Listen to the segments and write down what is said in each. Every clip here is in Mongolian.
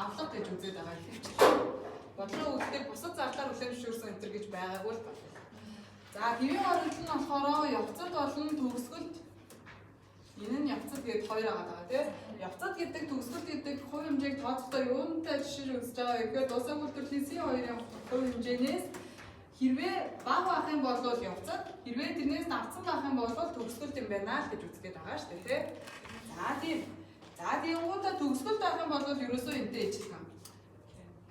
авлага гэж үзээд байгаа хэлж. Бодлого үүдтэй бусад зарлаар үлэмжшүүлсэн энэ төр гэж байгаагүй л байна. За хэвийн хоригдол нь болохоор явцад болон төгсгөлд энэ нь явцад гэдэг хоёр байгаа тийм. Явцад гэдэг төгсгөл гэдэг хувь хэмжээг тооцохдоо юунтай жишээ үзэж байгаа вэ гэхээр дуусах үйлдвэрлэлийн C2-ын хувь хэмжээнээс хэрвээ бага байх юм бол явцад, хэрвээ тэрнээс давцсан байх юм бол төгсгөлт юм байна л гэж үзгээд байгаа шүү дээ тийм. За тиймгуудаа төгсгөлт байх юм бол ерөөсөө энтэй ижилхэн.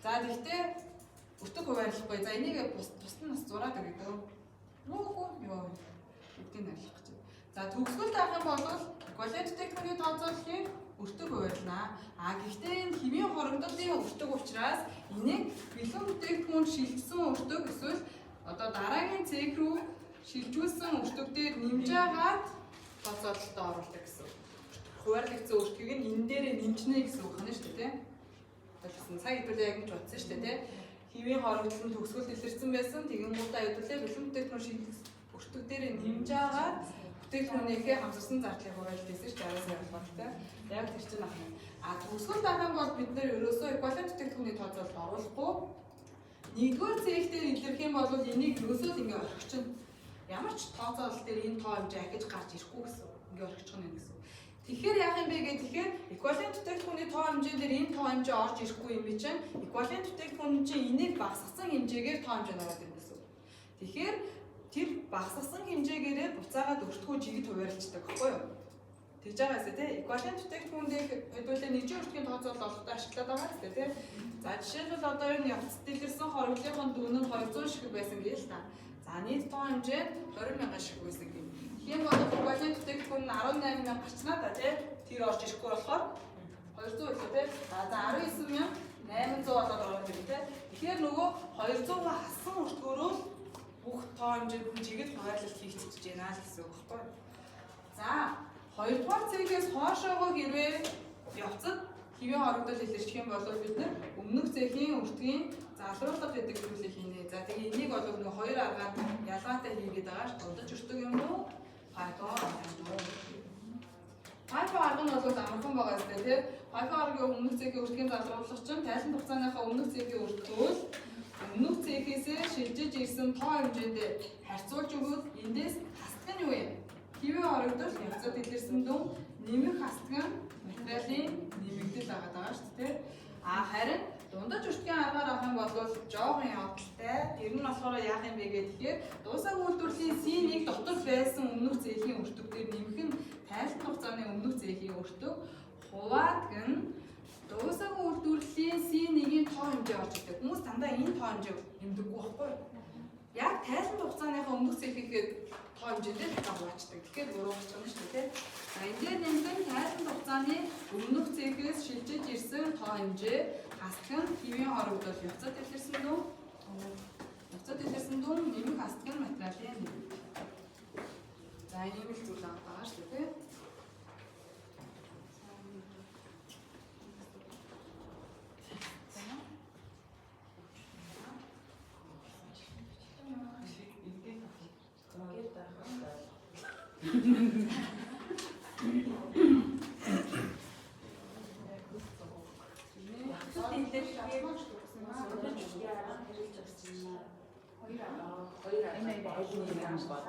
За тэгтээ өртөг хуваарлахгүй. За энийг тусна нас зураад өгдөө. Нуугүй ёо. Бүгдийг арилгах гэж. За төгсгөлт авах юм бол эквивалент техникийн тооцооллыг өртөг хуваарлнаа. Гэхдээ энэ хэмийн хорогдлын өртөг учраас энийг бэлэн бүтээгдэхүүн шилжсэн өртөг эсвэл одоо дараагийн цэг рүү шилжүүлсэн өртөг дээр нэмж агаад тооцоололтод оруулдаг гэсэн. Хуваарлагдсан өртгийг нь энэ дээр нэмжнэ гэсэн үг байна шүү дээ. Тэгсэн цаг хэдүүлээ яг нь бодсон шүү дээ. Хэмийн хорогдол нь төгсгөлд илэрсэн байсан. Тэгэн гутаа хэдүүлээ бэлэн бүтээгдэхүүн шилжүүлсэн өртөг дээр нэмж агаад бүтээгдэхүүнийхээ хамсарсан зардлыг хуваарлт хийсэн ч араас ялгаатай. Яг тэр чинь ах юм. Төгсгөл байх юм бол бид нэр ерөөсөө эквивалент бүтээгдэхүүний тооцоололд оруулахгүй. Нэгдүгээр цэгтэр илэрх юм бол энийг ерөөсөө л ингээ орхичин. Ямар ч тооцоолол дээр энэ тоо хэмжээ ахиж гарч ирэхгүй гэсэн. Ингээ орхичих нь гэсэн. Тэгэхээр яах юм бэ гэхээр эквивалент бүтээгдэхүүний тоо хэмжээ дээр энэ тоо хэмжээ орж ирэхгүй юм би чинь эквивалент бүтээгдэхүүн чинь энийг багасгасан хэмжээгээр тоо хэмжээ ороод ирнэ гэсэн. Тэгэхээр тэр багасгасан хэмжээгээрээ буцаагаад өртгөө жигэд хуваарлцдаг байхгүй юу? Тэгж байгаас тий эквивалент бүтээгдэхүүндээ хэдүүлээ нэгжийн өртгийн тооцоолол олохтой ашиглаад байгаа ч тий. За жишээлбэл одоо энэ явцад дэлгэрсэн хоригдлын дүн нь 200 ширхэг байсан гээл та. За нийт тоо хэмжээ 20,000 ширхэг байсан гэв. Тийм бол эквивалент бүтээгдэхүүн нь 18,000 гарчнаа та тий. Тэр орж ирэхгүй болохоор 200 үлээ тий. За 19,800 болоод ороод ирэв тий. Тэгэхээр нөгөө 200-га хассан өртгөөрөө бүх тоо хэмжээнд жигэд хуваарлалт хийгдчихэж байна л гэсэн үг байхгүй. За хоёрдугаар цэгээс хоошоогоо хэрвээ явцад хэвийн хоригдол илэрчих юм бол бид нэр өмнөх цэхийн өртгийн залруулга гэдэг зүйлийг хийнэ. За тэгээ энийг бол нөгөө хоёр аргаар ялгаатай хийгээд байгаа ш. Дудаж өртөг юм уу? Пайфон арга. Пайфон арга нь бол амархан байгаа юм тийм. Пайфон аргын өмнөх цэхийн өртгийн залруулга чинь тайлан хугацааныхаа өмнөх цэхийн өртгөөл өмнөх цэхээсээ шилжиж ирсэн тоо хэмжээндээ харьцуулж өгвөл эндээс хасдаг нь юу вэ? Хэвийн хоригдол явцад илэрсэн дүн нэмэх хасдаг нь материалын нэмэгдэл байгаа шүү дээ. Харин дундаж өртгийн аргаар авах юм бол жоохон явдалтай. Тэр нь болохоор яах юм бэ гэхээр дуусах үйлдвэрлэлийн C1 дотор байсан өмнөх цэхийн өртөг дээр нэмэх нь тайлбар хугацааны өмнөх цэхийн өртөг хуваадаг нь дуусах үйлдвэрлэлийн C1-ийн тоо хэмжээ орж ирдэг. Хүмүүс дандаа энэ тоо хэмжээ нэмдэггүй байхгүй юу? Яг тайлбар хугацааныхаа өмнөх цэхийнхээ тоо хэмжээтэй хуваачдаг. Тэгэхээр буруу болж байгаа шүү дээ. За энэ дээр нэмсэн тайлбар хугацааны өмнөх цэхээс шилжиж ирсэн тоо хэмжээ хасдаг нь хэвийн хоригдол явцад илэрсэн дүн. Явцад илэрсэн дүн нэмэх хасдаг нь материалын нэмэгдэл. За энэ л зүйл байгаа шүү дээ.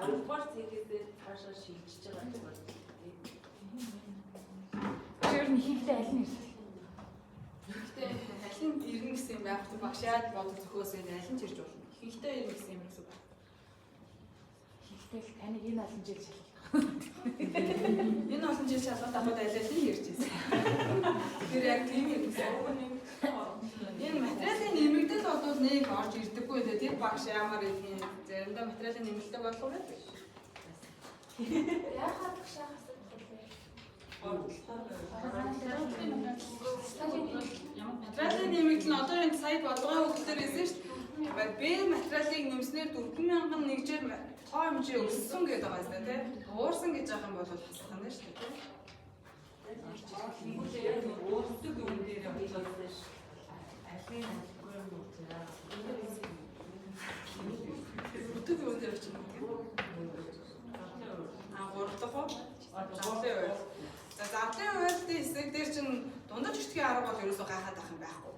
Хоёрдугаар цэгээс цаашаа шилжиж байгаа юм байна. Тэр нь ихэнхдээ аль нь ирсэн? Ихэнхдээ аль нь ирнэ гэсэн юм байх чинь багшаад бодох зөхөөс энэ аль нь ирж болно. Ихэнхдээ ирнэ гэсэн юм гэсэн үг. Ихэнхдээ таны энэ олон жил шалгах. Энэ олон жил шалгалт аваад аль нь ирж ирсэн. Тэр яг тийм юм гэсэн. Энэ материалын нэмэгдэл бол нэг орж ирдэггүй нэ тэр багш ямар юм заримдаа материалын нэмэлттэй болох уу? Яахад шахах материалын нэмэгдэл нь одоо энэ сая болгоны хөлтөр ирсэн шүү дээ. Бэ материалыг нэмснээр 4,000 нэгжээр тоо хэмжээ өссөн гэдэг байгаа юм тийм. Уурсан гэж байгаа юм бол хасах нь шүү дээ. Өөрсдөг юм дээр явуулсан ш. Алин хэлгүй юм уу? Өтөг юу дээр очив юм бэ? Гурлах уу? Зарлын үйл. За зарлын үйлдэл хэсэг дээр чинь дундаж өртгийн арга бол ерөөсөө гайхаад ах юм байхгүй.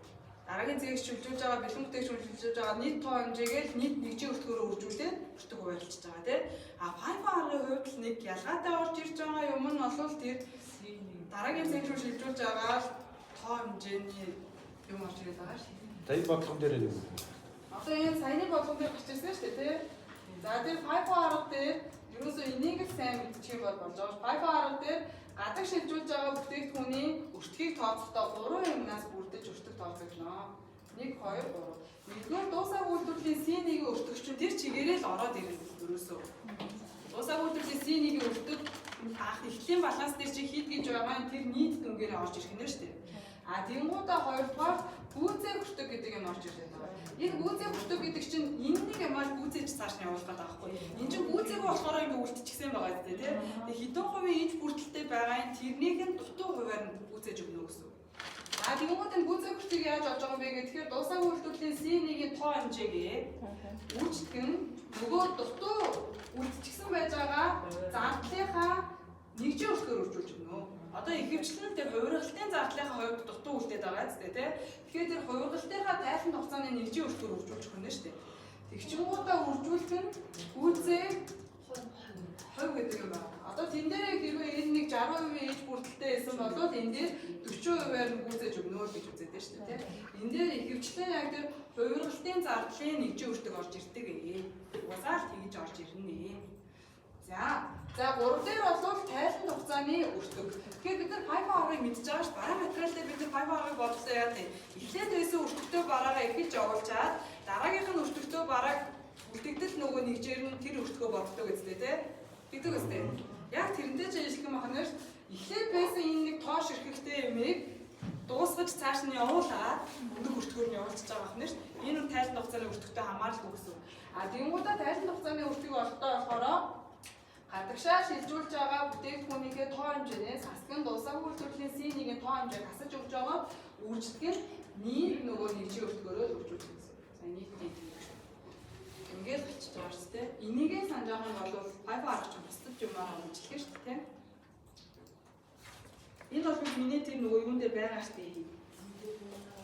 Дараагийн зээгч шүлжүүлж байгаа бэлэн бүтээгч шүлжүүлж байгаа нийт тоо хэмжээгээр нийт нэгжийн өртгөөрөөр үржүүлээд өртөг хуваарлцж байгаа тийм. А FIFO аргын хувьд л нэг ялгаатай орж ирж байгаа юм нь бол тэр дараагийн зээгч шүлжүүлж байгаа тоо хэмжээний юм орж ирээд байгаа шүү. Таны бодлого дээр юм. Одоо энэ саяны бодлого дээр гарч ирсэн шүү дээ тийм. За тэр FIFO арга дээр ерөөсөө энийг л сайн мэдчих юм бол болж байгаа. FIFO арга дээр гадаг шилжүүлж байгаа бүтээгдэхүүний өртгийг тооцохдоо 3 юмнаас бүрдэж өртөг тооцогдно. 1 2 3. Нэгдүгээр дуусаа үйлдвэрлэлийн C1-ийн өртөгч нь тэр чигээрээ л ороод ирнэ ерөөсөө. Дуусаа үйлдвэрлэлийн C1-ийн өртөг анх эхлэлийн баланс дээр чи хит гэж байгаа нь тэр нийт дүнгээрээ орж ирэх нь шүү дээ. А тэнгуудаа хоёрдугаар гүйцээ өртөг гэдэг юм орж ирж байна. Энэ гүйцээ өртөг гэдэг чинь энэ нэг ямаар гүйцээж цааш нь явуулах гэдэг байхгүй. Энэ чинь гүйцээгөө болохоор ингэ үлдчихсэн байгаа гэдэг тийм. Тэгээ хэдэн хувийн инч бүрдэлтэй байгаа юм тэрнийг нь дутуу хуваар нь гүйцээж өгнө гэсэн. А тэнгууд энэ гүйцээ өртөг яаж олж байгаа юм бэ гэхээр дуусаагүй үйлдвэрлэлийн C1-ийн тоо хэмжээгээ үүсгэх нь нөгөө дутуу үлдчихсэн байж байгаа зардлынхаа нэгжийн өртгөөр өржүүлж өгнө. Одоо ихэвчлэн тэр хувиргалтын зардлынхаа хувьд дутуу үлдээд байгаа зү тий. Тэгэхээр тэр хувиргалтынхаа тайлан хугацааны нэгжийн өртгөөр өржүүлж өгнө шүү дээ. Тэгчингуудаа өржүүлэх нь гүйцээ хувь гэдэг юм байна. Одоо тэн дээр хэрвээ энэ нэг 60% ээж бүрдэлтэй байсан бол энэ дээр 40%-аар нь гүйцээж өгнө гэж үзээд байна шүү дээ тий. Энэ дээр ихэвчлэн яг тэр хувиргалтын зардлын нэгжийн өртөг орж ирдэг ээ. Угаасаа тэгж орж ирнэ. За 3 дээр бол тайлан хугацааны өртөг. Тэгэхээр бид нар FIFO аргыг мэдж байгаа ш. Бараа материал дээр бид нар FIFO аргыг бодлоо яа тий. Эхлээд байсан өртөгтэй бараагаа эхэлж явуулчаад дараагийнх нь өртөгтэй барааг үлдэгдэл нөгөө нэгжээр нь тэр өртгөө бодлоо гэжтэй тий. Тэгдэг үстэй. Яг тэрнтэй ч ажиллах юм ахнаар эхлээд байсан энэ нэг тоош эрхтэй юмыг дуусгаж цааш нь явуулаад өндөр өртгөөр нь явуулчихж байгаа ахнаар энэ нь тайлан хугацааны өртөгтэй хамааралгүй гэсэн. А тэнгуудаа тайлан хугацааны өртгийг олдоо болохоор гадагшаа шилжүүлж байгаа бүтээгдэхүүнийхээ тоо хэмжээнээс хасган дуусаагүй үйлдвэрлэлийн C1-ийн тоо хэмжээг хасаж өгж байгаа үржлэг нь нийт нөгөө нэгжийн өртгөөрөө өржүүлж гэсэн. Сайн нийт тийм. Ингээд болчихж байгаа шүү дээ. Энийгээ санаж байгаа нь бол FIFO арга ч бусдад юмар хэмжлэх шүү дээ. Энэ бол миний тэр нөгөө юун дээр байгаа шүү дээ.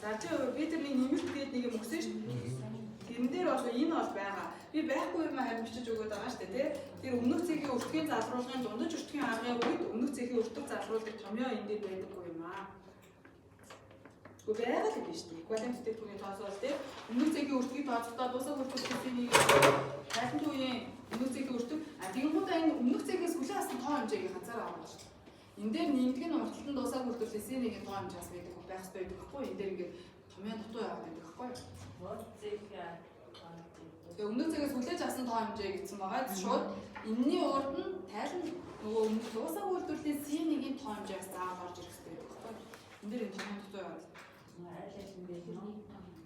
За чи би тэр нэг нэмэлт гээд нэг юм өгсөн шүү дээ. Тэрэн дээр бол энэ бол байгаа. Би байхгүй юм харин бичиж өгöd байгаа шүү дээ тий. Тэр өмнөх цэгийн өртгийн залруулгын дундаж өртгийн аргын үед өмнөх цэгийн өртөг залруулдаг томьёо энэ дээр байдаггүй юм аа. Гэхдээ байгаа л юм шүү дээ. Эквивалент бүтээгдэхүүний тооцоол тий. Өмнөх цэгийн өртгийг тооцохдоо дуусах өртгийн тайлан үеийн өмнөх цэгийн өртөг тэгэнгүүтээ энэ өмнөх цэгээс хүлээн авсан тоо хэмжээг ганцаараа авах шүү дээ. Энэ дээр нэмдэг нь урталтан дуусах өртөлийн C1-ийн тоо хэмжээс байдаг байх хэрэгтэй байхгүй. Энэ дээр ингээд томьёо дутуу яваад байдаг байхгүй. Тэгээ өмнөх цагаас хүлээж авсан тоо хэмжээ гэсэн байгаа. Шууд энэний урд нь тайлан нөгөө өмнөх дуусах үйлдвэрлэлийн C1-ийн тоо хэмжээс заавал орж ирэх хэрэгтэй байхгүй. Энэ дээр энэ томьёо дутуу яваад.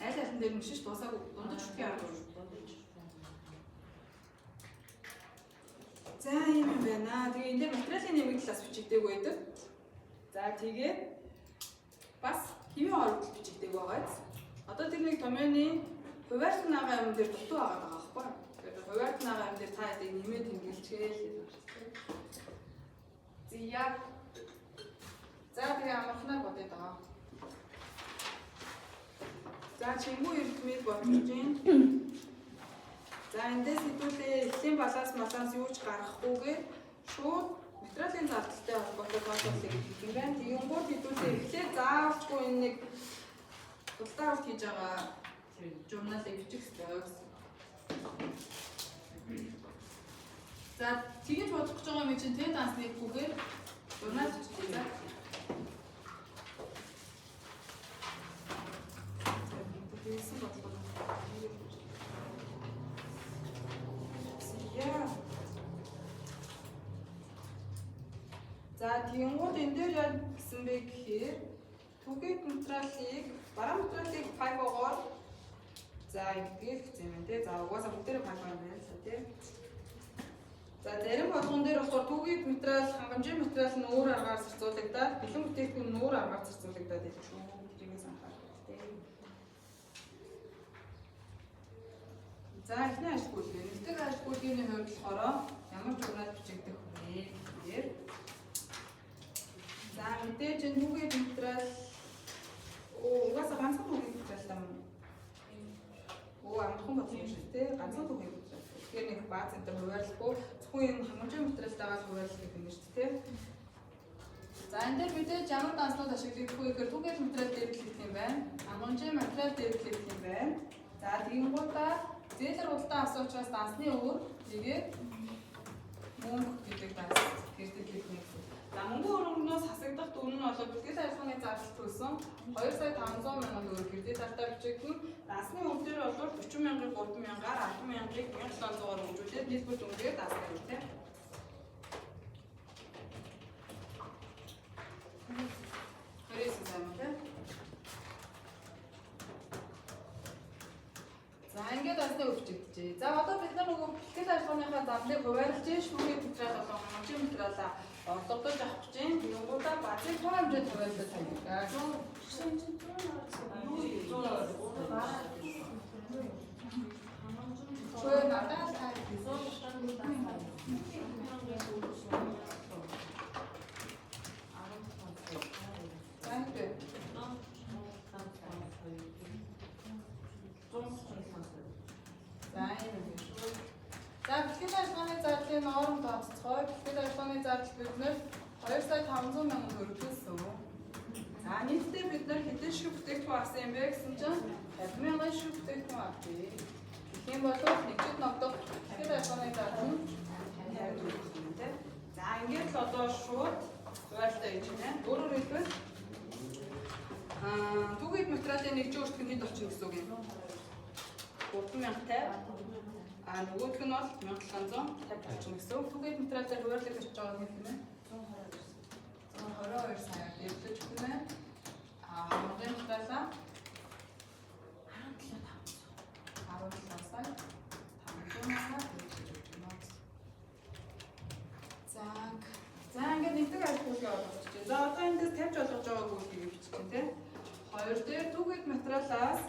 Аль алин дээр нь шиш дуусаагүй дундаж өртгийн арга. За юм байна. Тэгээ энэ дээр материалын нэмэгдэл бас бичигдээгүй байдаг. За тэгээд бас хэвийн оролт бичигдээгүй байгаа. Одоо тэр нэг томьёоны хуваарлын агаа юм дээр дутуу байгаа байхгүй. Тэгэхээр хуваарлын агаа юм дээр та яадаг нэмээд тэмдэглэчихээ л юм байна. Зя. За тэгээ амархнаар бодъё даа. За чингүү эрдмийг бодож байна. За эндээс хэдүүлээ эхлийн баланс юу ч гаргахгүйгээр шууд материалын зардалтай холбоотой тооцоолыг хийх юм байна. Тэгэнгүүт хэдүүлээ эхлээд заавалчгүй энэ нэг дулаан авалт хийж байгаа журналыг бичих хэрэгтэй гэсэн. За тэгэж бодох гэж байгаа юм чинь тэ данс нэггүйгээр журнал бичих. За тэгэнгүүт энэ дээр яг гэсэн бэ гэхээр түгээх материалыг бараа материалыг FIFO-гоор за ингэж хэвчээ юм тий. За угаасаа бүгдээрээ FIFO юм байна л тий. За зарим болгон дээр болохоор түгээх материал хангамжийн материал нь өөр аргаар зарцуулагдаад бэлэн бүтээгдэхүүн нь өөр аргаар зарцуулагдаад байдаг шүү. Тэрийг санахаар тий. За эхний ашиггүй нэгдэг ашиггүйний хувьд болохоор ямар журнал бичигдэх вэ гэхээр за мэдээж энэ түгээх материал угаас тий. Ганцхан түүхийг үзүүлж. Тэгэхээр нэг бааз энэ хуваарлахгүй зөвхөн энэ хангамжийн материалтайгаар хуваарлах гэх юм шүү дээ. За энэ дээр мэдээж ямар данслууд ашиглагдах вэ гэхээр түгээл материал дээр хэлэх юм байна. Хангамжийн материал дээр хэлэх юм байна. За тэгэнгүүтээ зээлэр улдаан асуучаас дансны өөр тэгээд мөнгө гэдэг данс гэрдэл хэлэх юм. За мөнгө өргөнөөс хасагдах дүн нь бол бэлтгэл ажиллагааны зардал төлсөн 2,500,000 төгрөг кредит алтаа бичигдэн. Дансны мөнгө дээр бол 40,000-ыг 3,000-аар 10,000-ыг 1,700-аар хөгжүүлээд нийлбэр дүнгээр даасан юм тийм. Хөрөөсөн юм тийм. За ингээд дансны өвчигдөжээ. За одоо бид нар нөгөө бэлтгэл ажиллагааныхаа замыг хуваарлаж шүүхийн материал болон хангамжийн материалаа орлогодож авах гэж байна. Тэнгуудаа базыг тоо хэмжээнд хуваарлаж тавьдаг. Чөө надад таа гэсэн. За бэлтгэл ажиллагааны зардлын норм тооцоцгой. Бэлтгэл ажиллагааны зардал бид нэр 2,500,000 төгрөг төлсөн. За нийтдээ бид нар хэдэн шиг бүтээгдэхүүн авсан юм бэ гэсэн чинь 50,000 шиг бүтээгдэхүүн авчээ. Гэх юм бол нэгжид ногдох бэлтгэл ажиллагааны зардал нь 50 төгрөг юм тийм. За ингээд л одоо шууд хуваарлаа гэж байна. Өөрөөр хэлбэл түгээх материалын нэгж өөрчлөлт нь хэд орчин гэсэн үг юм. 3,050 нөгөөх нь бол 1,750 орчим гэсэн үг. Түгээх материалаар хуваарлаж хийж байгаа юм тийм ээ. 122 сая дэвлэж өгнө. Хангамжийн материалаа 17 сая 500 За ингээд нэгдэг ажлыг олгож чинь. За одоо эндээс тавьж олгож байгаа гүйлгийг бичиж чинь тийм. Хоёр дээр түгээх материалаас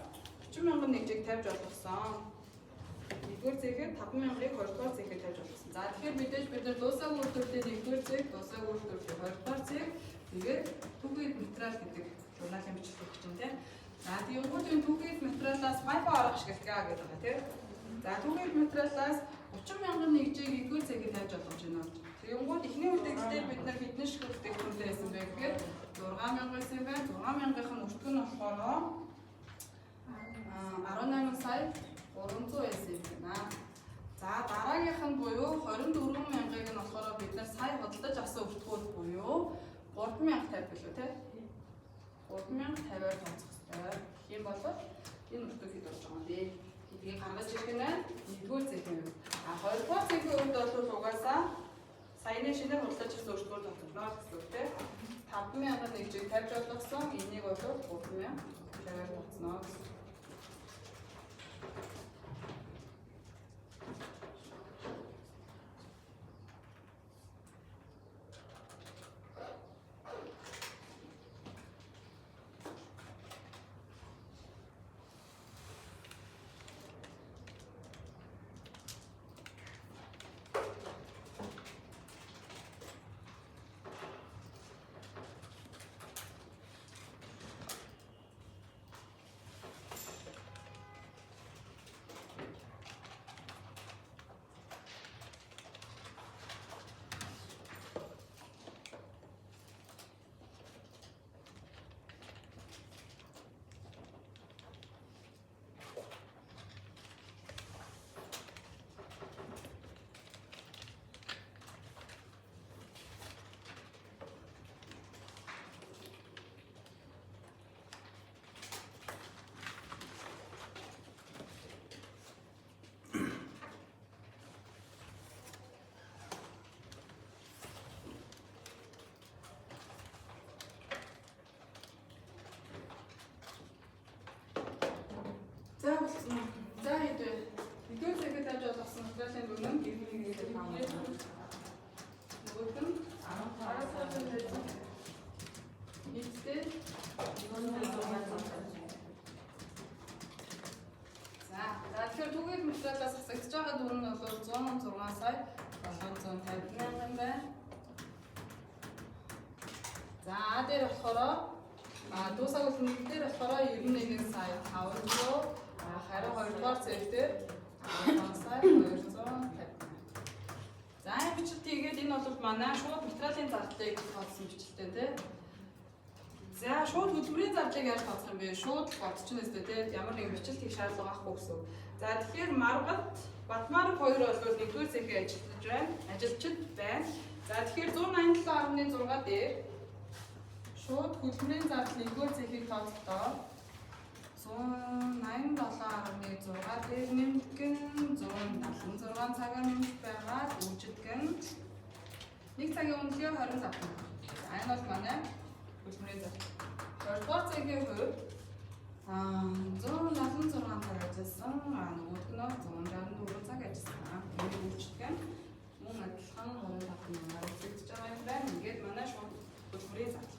40,000 нэгжийг тавьж олгосон. Нэгдүгээр зэхээр 5,000-ыг хоёрдугаар зэхээр тавьж олгосон. За тэгэхээр мэдээж бид нар дуусаагүй үйлдвэрлэлийг нэгдүгээр зэг, дуусаагүй үйлдвэрлэлийг хоёрдугаар зэг, тэгээд түгээх материал гэдэг журналын бичлэг өгч чинь тийм. За тэгэнгүүт энэ түгээх материалаас пайпа орох ашигладаг гэдэг байгаа тийм. За түгээх материалаас 30,000 нэгжийг нэгдүгээр зэгээр тавьж олгож байна. Тэгэнгүүт эхний үеийнхдээ бид нар хэдэн шиг бүтээгдэхүүнтэй байсан бэ гэхээр 6,000 байсан юм байна. 6,000-ын өртгөн нь болохоор 18 сая 300 байсан юм байна. За дараагийнх нь буюу 24,000-ыг нь болохоор бид нар сая хөдөлж авсан өртгүүд буюу 3,050 билүү те. 3,050-аар тооцох хэрэгтэй. Гэх юм бол энэ өртгөд хэд болж байгаа юм бэ? Эдгийг гаргаж ирэх нь нэгдүгээр зэгийн үед. Хоёрдугаар зэгийн үед бол угаасаа саяны шинээр худалдаж авсан өртгөөр тооцогдно гэсэн үг те. 5,000 нэгжийг тавьж олгосон. Энийг бол 3,050-аар тооцно гэсэн. За болсон. За хэдвэ. Нэгдүгээр зэгээ тавьж олгосон материалын дүн нь нэгдүгээр нөгөө нь 16,000 байсан. Нийтдээ За тэгэхээр түгээх материалаас хасагдж байгаа дүн нь бол 106 сая 750,000 юм байна. За дээр болохоор дуусаагүй хүнээр болохоор 91 сая 500 харин 2 дугаар зээл дээр сая 250. За энэ бичлэг тэгээд энэ бол манай шууд материалын зардлыг тооцсон бичлэгтэй тий. За шууд хөдөлмөрийн зардлыг яаж тооцох юм бэ? Шууд бодчихно өстэй тий. Ямар нэгэн бичлэг хийх шаардлага байхгүй гэсэн. За тэгэхээр Маргат Батмарк 2 бол нэгдүгээр цэхээ ажиллаж байна. Ажилчид байна. За тэгэхээр 187.6 дээр шууд хөдөлмөрийн зардал нэгдүгээр цэхийг тооцохдоо 187.6 дээр нэмгэн 176 цагаар нэмж байгаа үүжидгэн 1 цагийн үнэлгээ 25 төгрөг. Энэ бол манай хөдөлмөрийн зардал. 2 дугаар цэхийн хувьд 176 цаг ажилласан. Нөгөөх нь 164 цаг ажилласан. Энэ үүжидгэн мөн адилхан 25 төгрөгөөр үзэгдэж байгаа юм байна. Ингээд манай шууд хөдөлмөрийн зардал.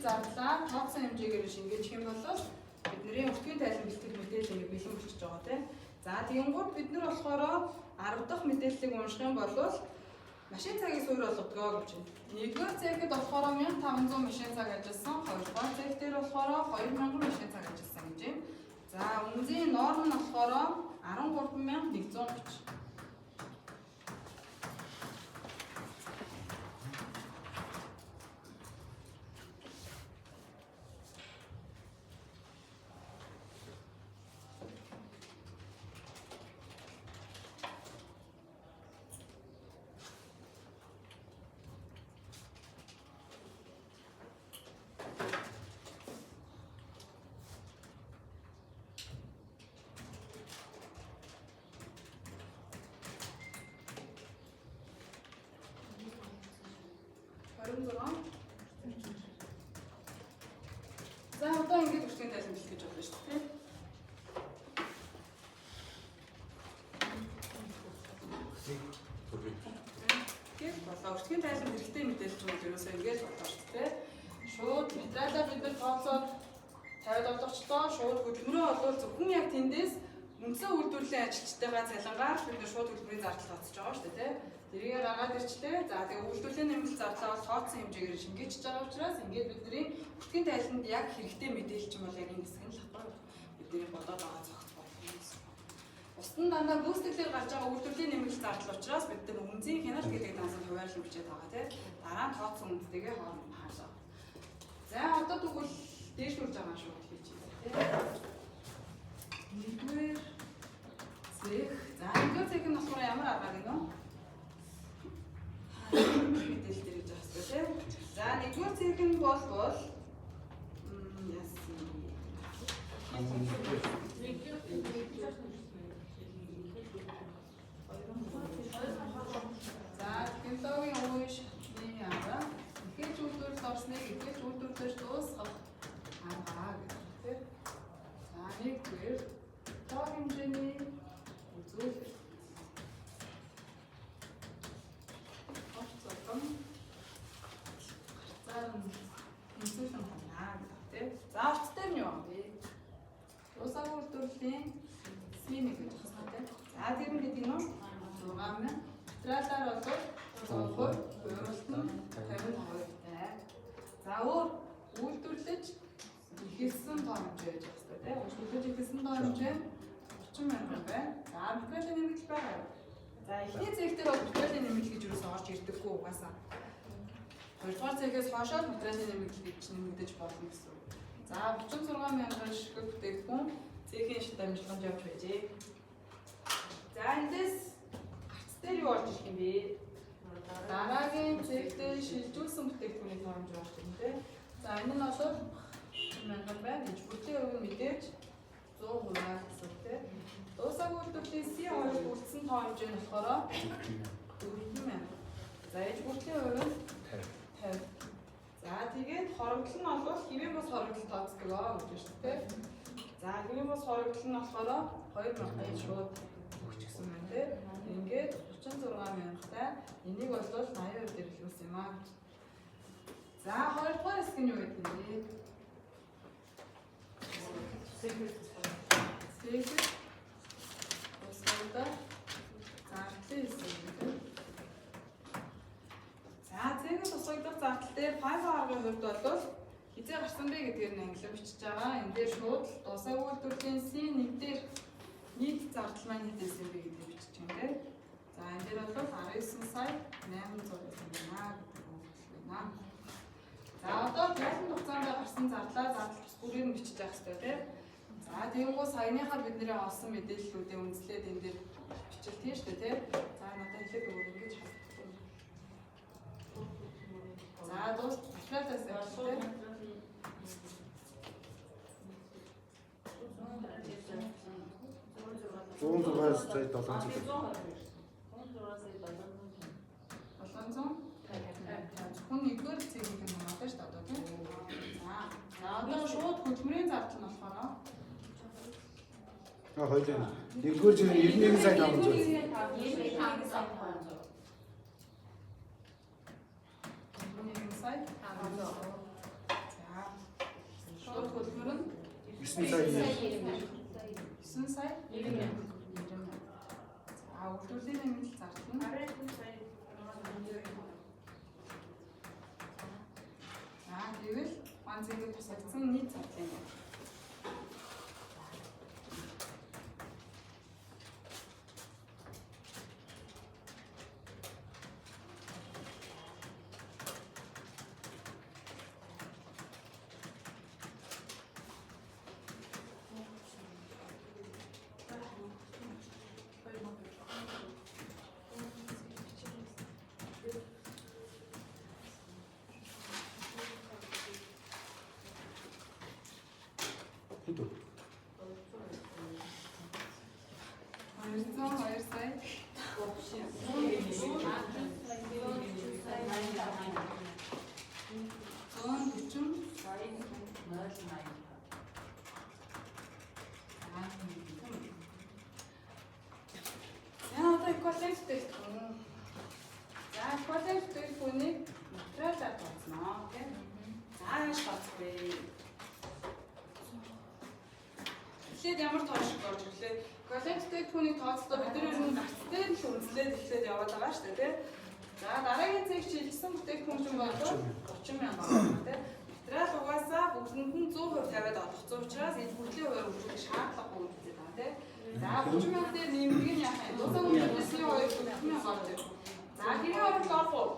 Зарлаа тооцсон хэмжээгээр шингээж хэм болол бидний өртгийн тайлан бэлтгэл мэдээллийг бэлэн болчихж байгаа тийм. За тэгэнгүүт бид нар болохоор 10 дахь мэдээллийг унших юм бол машин цагийг суурь болгодгоо гэж байна. Нэгдүгээр цэхэд болохоор 1500 машин цаг ажилласан, хоёрдугаар цэх дээр болохоор 2000 машин цаг ажилласан гэж байна. За үнэзийн норм нь болохоор 13130. За одоо ингэж өртгийн тайлан бэлтгэж болно шүү дээ. Гэж болоо өртгийн тайлан хэрэгтэй мэдээлж байгаа ерөөсөө ингэж болоо шүү дээ. Шууд материалаа бид нар тооцоод тавиад олгочлоо. Шууд хөдөлмөрөө олвол зөвхөн яг тэндээс үндсэн үйлдвэрлэлийн ажилчдаагаа цалингаар бид нар шууд хөдөлмөрийн зардал тооцож байгаа шүү дээ. Тэрийг гаргаад ирчлээ. За тэгээ үйлдвэрлэлийн нэмэлт зардлаа бол тооцсон хэмжээгээр шингээчихэж байгаа учраас ингээд бидний өртгийн тайланд яг хэрэгтэй мэдээлч юм бол яг энэ хэсэг нь л хатаа бидний бодоод байгаа зохиол болох юм. Устан дандаа гүйцэтгэлээр гарч байгаа үйлдвэрлэлийн нэмэлт зардал учраас бид нар үнцийн хяналт гэдэг дансад хуваарлан бичээд байгаа тийм. Дараа нь тооцсон үндтэйгээ хооронд хаалаа. За одоо тэгвэл дээшлүүлж байгаа шүү хийж байна тийм. Нэгдүгээр цэх. За нэгдүгээр цэх нь болохоор ямар арга гэнэ үү? Мэдээлэл дээр гэж байна тийм. За нэгдүгээр цэг нь бол за технологийн ууш нэг арга. Ихэж үйлдвэрлэлд орсныг ихэж үйлдвэрлэж дуусгах арга гэдэг тийм. За нэгдүгээр тоо хэмжээний үзүүлэлт. Инсүүлэн ханаа гэдэг тийм. За орцтой нь юу вэ? Усаа үйлдвэрлэлийн симэг гэж байна тийм. За тэр нь гэдэг нь 60000. Материалаар бол 100%, хууралтан 52%тай. За үйлдвэрлэж ихэлсэн тоо хэмжээ гэж байна тийм. Үйлдвэрлэж ихэлсэн тоо хэмжээ 30000 байна. За материалын нэмэлт байгаа. За эхний цэг дээр бол материалын нэмэлт гэж юусэн орж ирдэггүй угаасаа. Хоёрдугаар цэгээс хойшоо материалын нэмэлт гэж нэмэгдэж болно гэсэн. За 36000 ширхэг бүтээгдэхүүн цэгийн шат амжилтанд явж байжээ. За эндээс гарц дээр юу орж ирэх юм бэ? Дараагийн цэгтээ шилжүүлсэн бүтээгдэхүүний тооромж орж ирнэ тийм. За энэ нь бол 1000 байна. Энд бүтээн хувь нь мэдээж 100% гэсэн тийм. Дуусаг үйлдвэрлэлийн C2 үлдсэн тоо хэмжээ нь болохоор 40000. За ээж бүтээн хувь нь 50. За тэгээд хорогдол нь бол хэвийн бус хорогдол тооцдог аа гэж байна шүү дээ. За хэвийн бус хорогдол нь болохоор 2000 шууд өгчихсэн байна те. Ингээд 36,000-тай энийг бол 80% дээр хэлсэн юм аа. За 2 дугаар хэсэг нь юу гэдэг вэ? Сэгэд усганда зардлын хэсэг гэдэг. За зэрэг усгагдах зардал дээр файлын аргын хувьд бол хизээ гарсан бэ гэдгээр нь англи бичиж байгаа. Энэ дээр шууд дусаа үйлдвэрлэлийн C1 дээр нийт зардал маань хэдээс юм бэ гэдгийг бичиж байгаа юм. За энэ дээр бол 19 сая 800 байна гэдэг үг байна. За одоо ялан хугацаанд гарсан зарлаа зардал бас бүрээр нь бичиж явах хэрэгтэй тийм. За тэгэнгүү саяныхаа бидний олсон мэдээллүүдээ үндэслээд энэ дээр бичилтээ шүү дээ тийм. За надад хэлээд өгөх ингэж хавтдаг. За дуус материалаас тийм. Зүүн зургаас цай 700. 700. Хүн нэгдүгээр цэгийг юм байна шүү дээ одоо тийм. За одоо шууд хөдөлмөрийн зардал нь болохоор Хоёулаа. Нэгдүгээр чинь 91 сая 500. 91 сая 500. 91 сая 500. За шууд хөдөлмөр нь 9 сая 9 сая 90,000. За үйлдвэрлэлийн нэмэлт зардал нь 19 сая. За тэгвэл ганцыг тусагдсан нийт зардал юм. хэд вэ? 202 сая. Одоо эквивалент дэлгүүн. За эквивалент дэлгүүнийг материалаар тооцноо тийм. За яаж тооцох вэ? Эхлээд ямар тоош орж ирлээ? Эквивалент дэлгүүнийг тооцохдоо бид нар энэ гацтай л үнэлээд эхлээд яваад байгаа шүү дээ тийм. За дараагийн цэг шилжсэн бүтээгдэхүүн чинь бол 30,000 байна тийм. Материал угаасаа бүгдэнд нь 100% тавиад олгоцсон учраас энэ бүхлийн хуваар үржүүлэх шаардлагагүй юм гэдэг байна тийм. За 30,000 дээр нэмдэг нь яах юм? Дуусан үйлдвэрлэлийн хоёр 40,000 орж ирж. За хэвийн оруулалт орох уу?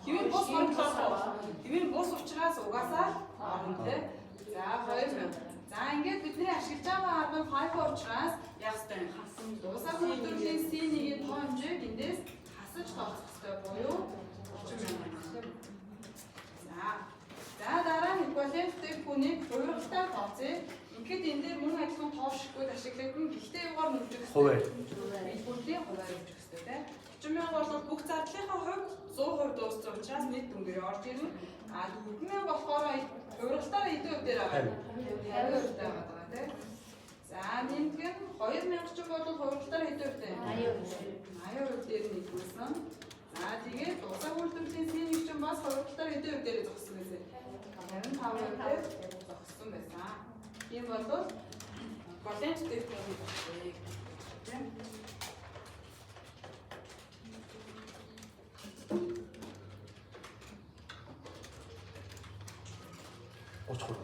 Хэвийн бус оруулалт орох уу? Хэвийн бус учраас угаасаа орно тийм. За 2,000. За ингээд бидний ашиглаж байгаа арга нь 5 учраас яах вэ? Дуусан үйлдвэрлэлийн C1-ийн тоо хэмжээг эндээс хасаж тооцох хэрэгтэй буюу 30,000. За дараа нь эквивалент дэлгүүнийг хувиргалтай тооцъё. Ингээд энэ дээр мөн адилхан тоошгүй ашиглагдана. Гэхдээ юугаар нэмжих вэ? Хуваар. Үйлдвэрлэлийн хуваар нэмжих хэрэгтэй тийм. 30,000 бол бүх зардлынхаа хувьд 100% дууссан учраас нийт дүнгээр орж ирнэ. А 40,000 болохоор хувиргалтаараа хэдэн хувь дээр байгаа? 50% дээр байгаа тийм. За нэмдэг нь 2,000 ч бол хувиргалтаараа хэдэн хувь дээр? 80% дээр нийлүүлсэн. За тэгээд дусаг үйлдвэрлэлийн C1 чинь бас хувиргалтаар хэдэн хувь дээр зогссон байсан? 55% дээр зогссон байсан. Тийм бол баланс дэлгүүрийн багцыг тийм. Очихгүй.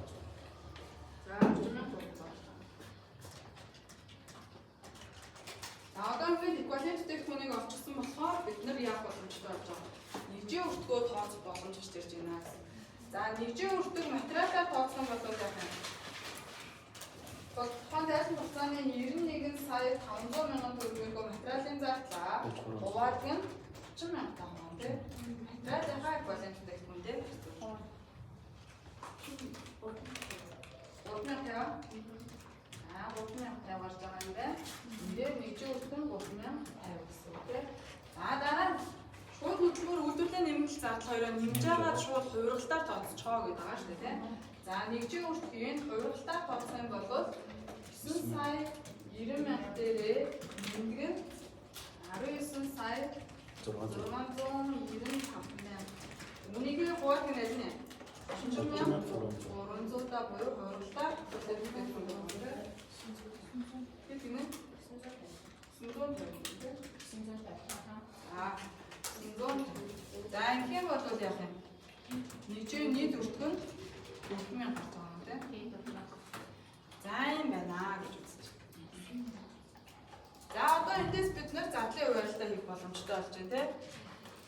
За одоо ингээд эквивалент дэлгүүрийг олчихсан болохоор бид нар яах боломжтой болж байгаа. Нэгжийн өртгөө тооцох боломж ирж байна. За нэгжийн өртөг материалаар тооцсон бол яах вэ? Тухайн дайсан хугацааны 91 сая 500,000 төгрөгөөр материалын зардлаа хуваард нь 30,000 төгрөг тийм. Материалынхаа эквивалент дэлгүүр дээр 3,000 таа. 3,000 таа гарч байгаа юм байна. Эндээр нэгжийн өртөг нь 3,050 гэсэн үг тийм. За дараа нь Шууд хөдөлмөр үйлдвэрлэлийн нэмэлт зардал хоёроо нэмж байгаа шууд хувиргалтаар тооцоочоо гэдэг байгаа шүү дээ тийм. За нэгжийн үртгийг хувиргалтаар тооцох юм бол 9 сая 90 мянга дээрээ нэмгэн 19 сая 695 мянга. Үнийг гол гэнэ нэ. 300 та буюу хувиргалтаар тооцох юм байна. Тэг гинэ. 900. За ингээм бол яах юм? Нэгжийн нийт өртгөн 4000 гарч байгаа юм тийм. За юм байна гэж үзэж байна. За одоо эндээс бид нэр зардлын хуваарлалтаа хийх боломжтой болж байна тийм.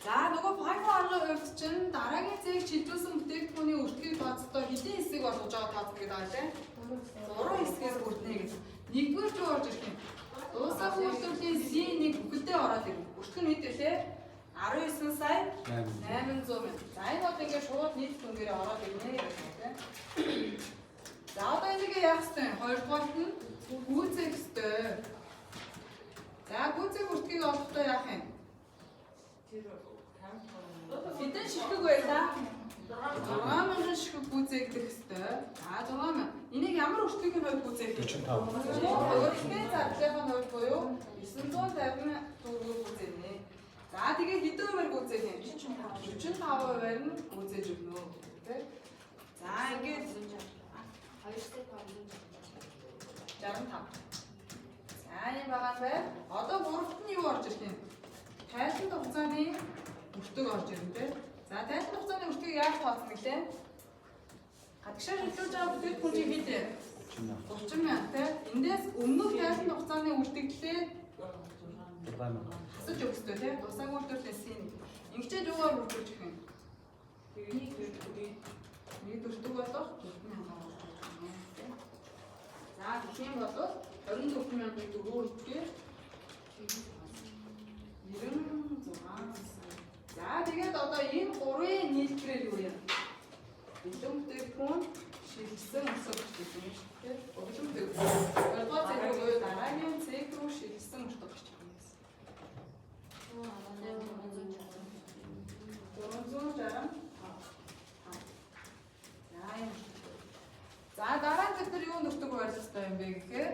За нөгөө FIFO аргын хувьд чинь дараагийн зээг шилжүүлсэн бүтээгдэхүүний өртгийг тооцохдоо хэдийн хэсэг болгож байгаа тооцох гэдэг байгаа тийм. 3 хэсгээс бүрднэ гэж. Нэгдүгээр рүү орж ирэх юм. Дуусах үйлдвэрлэлийн C1 бүхэлдээ ороод ирнэ. Өртгөн нийт үлээ 19 сая 800 мянга. За энэ бол ингээд шууд нийт дүнгээрээ ороод ирнэ гэх юм тийм. За одоо энийг яах вэ? Хоёрдугаарт нь гүйцээх ёстой. За гүйцээх өртгийг олохдоо яах юм? Хэдэн ширхэг байлаа? 6000 ширхэг гүйцээгдэх ёстой. За 6000. Энийг ямар өртгийн хувьд гүйцээх вэ? 45. Өөрөлтний зардлын хувьд буюу 950 төгрөг гүйцээнэ. За тэгээ хэдэн хувиар гүйцээх юм? 45%-аар нь гүйцээж өгнө. Тэ? За ингээд 65. За юм байгаа бай. Одоо гуравт нь юу орж ирэх юм? Тайлбар хугацааны өртөг орж ирнэ тэ. За тайлбар хугацааны өртгийг яаж тооцох вэ гэлээ? Гадагшаа шилжүүлж байгаа бүтээгдэхүүн чинь хэд вэ? 30 мянга тэ. Эндээс өмнөх тайлбар хугацааны өртөгдлээ хасаж өгөх ёстой тий. Дусааг үйлдвэрлэлээс ингэчээд юугаар бүрдүүлж өгөх юм? Нэг өртөг болох 4000 тий. За гэх юм бол 24000-ыг 4 өртгээр 96. За тэгээд одоо энэ гурвын нийлбэрээр юу юм? Бэлэн бүтээгдэхүүн шилжсэн өсөж гэж юм шүү дээ. Бэлэн бүтээгдэхүүн. Ойлгоо зэрэг буюу дараагийн цэг рүү шилжсэн өртөг гэж байна. 460. За дараа бид нар юунд өртөг хуваарлах хэрэгтэй юм бэ гэхээр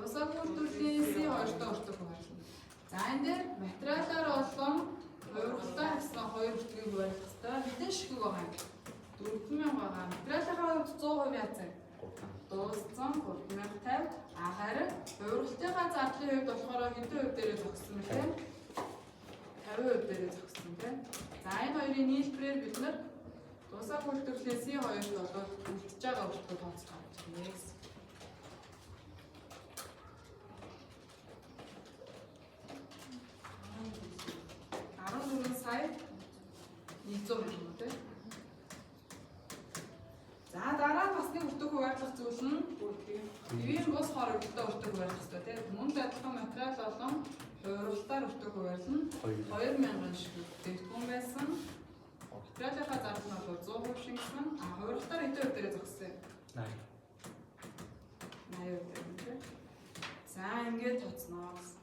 усаг үйлдвэрлэлийн C2-т өртөг хуваарлана. За энэ дээр материалаар болон хувиргалтаа харьцсан хоёр өртгийг хуваарлах хэрэгтэй. Хэдэн ширхэг байгаа юм? 4000 байгаа. Материалынхаа хувьд 100% яцсан. Дууссан 3050. Харин хувиргалтынхаа зардлын хувьд болохоор хэдэн хувь дээрээ зогссон бэ? 50% дээрээ зогссон тийм. За энэ хоёрын нийлбэрээр бид нар дусаах үйлдвэрлэлийн C2-т болоод үлдчихэж байгаа өртгийг тооцох гэж байна. 14 сая 100 мянга тийм. За дараа бас нэг өртөг хуваарлах зүйл нь дэвийн бус хор өртөг хуваарлах хэрэгтэй тийм. Мөн л адилхан материал болон хувиргалтаар өртөг хуваарлана 2000 шиг бүтээгдэхүүн байсан. Материалынхаа зардал нь бол 100% шингэсэн. Хувиргалтаар хэдэн хувь дээрээ зогссон? 80% тийм. За ингээд тоцноо гэсэн.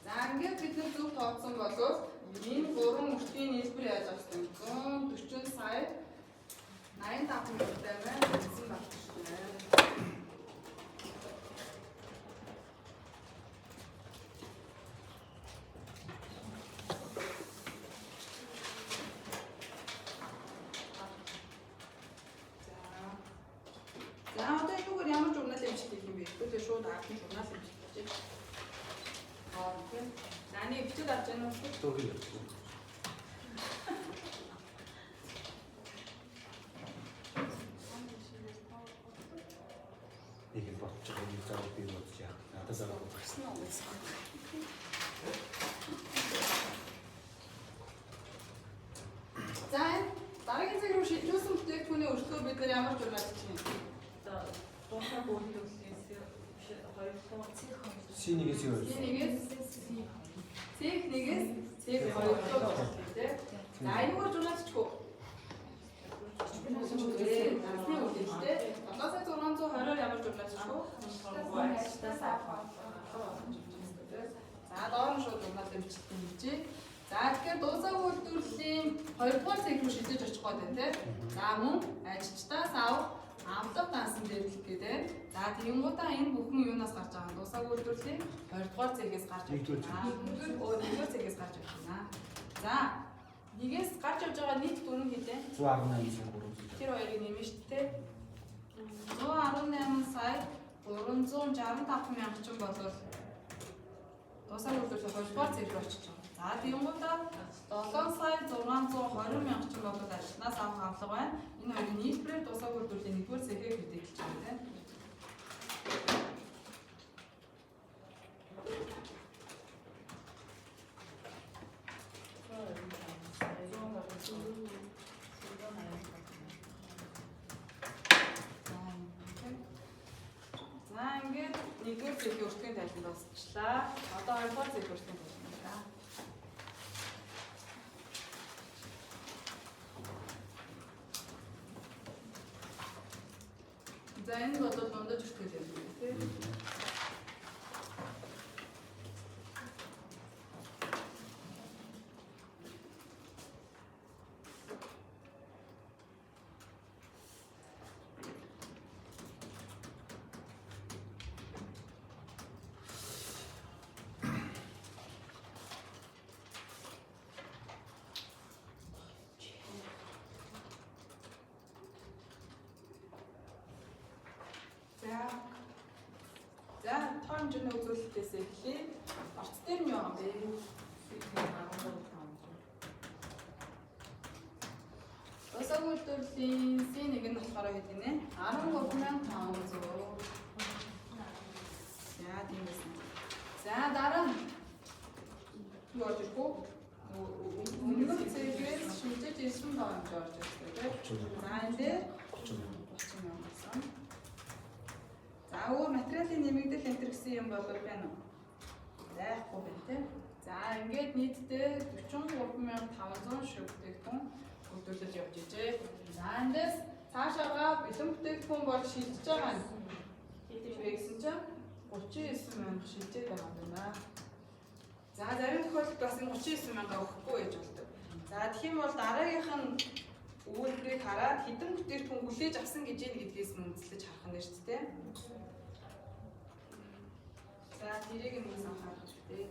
За ингээд бид нар зөв тооцсон болов энэ гурван өртгийн нийлбэр яаж авах вэ? 140 сая 85 мянган байна. Гэсэн багш шүү дээ. За одоо юугаар ямар журнал хэмжих юм бэ? Тэгвэл шууд аавын журнал хэмжих гэж. За нэг бичиж авч яана уу? Дөрөв. Нэг юм бодож байгаа юм заа би бодож яа. Надад заа бодсон уу гэсэн. За дараагийн цаг руу шилжүүлсэн бүтээгдэхүүний өртгөө бид нар ямар журнал хийх юм? Одоо дуусах үйлдвэрлэлээс 2 C1-ээс юу вэ? C1-ээс C1-ээс C2 руу болчихлоо тий. За энэгээр жуулаачгүй. Насны үлдээтэй 7620-оор ямар жуулаачгүй? За доор нь шууд унаад дэмжлээ хэмжээ. За тэгэхээр дуусаагүй үйлдвэрлэлийн 2 дугаар цэг рүү шилжиж очих гээд байна тий. За мөн ажилчдаас авах авлага дансан дэрлэх гэдэг. За тэгэнгүүтээ энэ бүхэн юунаас гарч байгаа юм? Дуусаагүй үйлдвэрлэлийн 2 дугаар цэгээс гарч ирж байна. 1-р цэгээс гарч ирж байна. За нэгээс гарч явж байгаа нийт дүрэн хэдэ? 118 сая 300. Тэр хоёрыг нэмэн шүү дээ. 118 сая 365 мянга ч болвол дуусаагүй үйлдвэрлэлийн 2 дугаар цэг рүү очиж байгаа. За тэгэнгүүтээ 7 сая 620 мянга ч болвол ажилтнаас авах авлага байна. Энэ хоёрын нийлбэрээр дуусаагүй үйлдвэрлэлийн 1-р цэгийг мэдээлж байгаа тийм. За ингээд 1-р цэгийн өртгийн тайлбар дуусчлаа. Одоо 2-р цэгийн өртгийн тайлбар. За энэ бол дундаж өртгөл юм тийм. За тоо хэмжээний үзүүлэлтээс эхлэе. Орц дээр нь юу юм бэ? Дуусаагүй үйлдвэрлэлийн C1 нь болохоор хэд гинэ? 13500. За тийм байсан. За дараа нь юу орж ирэх вэ? Өмнөх цэгээс шилжиж ирсэн байгаа юм орж ирсэн тийм. За энэ дээр 30 мянган болсон. За өөр материалын нэмэгдэл энтер гэсэн юм бол байна уу? Байхгүй байна тийм. За ингээд нийтдээ 43500 шиг бүтээгдэхүүн хөдөлж явж ижээ. За эндээс цаашаага бэлэн бүтээгдэхүүн бол шилжиж байгаа нь хэдий вэ гэсэн чинь 39 мянга шилжээд байгаа юм байна. За зарим тохиолдолд бас энэ 39 мянга өгөхгүй байж болдог. За тэгэх юм бол дараагийнх нь үйлдвэрийг хараад хэдэн бүтээгдэхүүн хүлээж авсан гэж гэдгээс нь үндэслэж харах нь шүү дээ. За тэрийг нь анхаарах хэрэгтэй.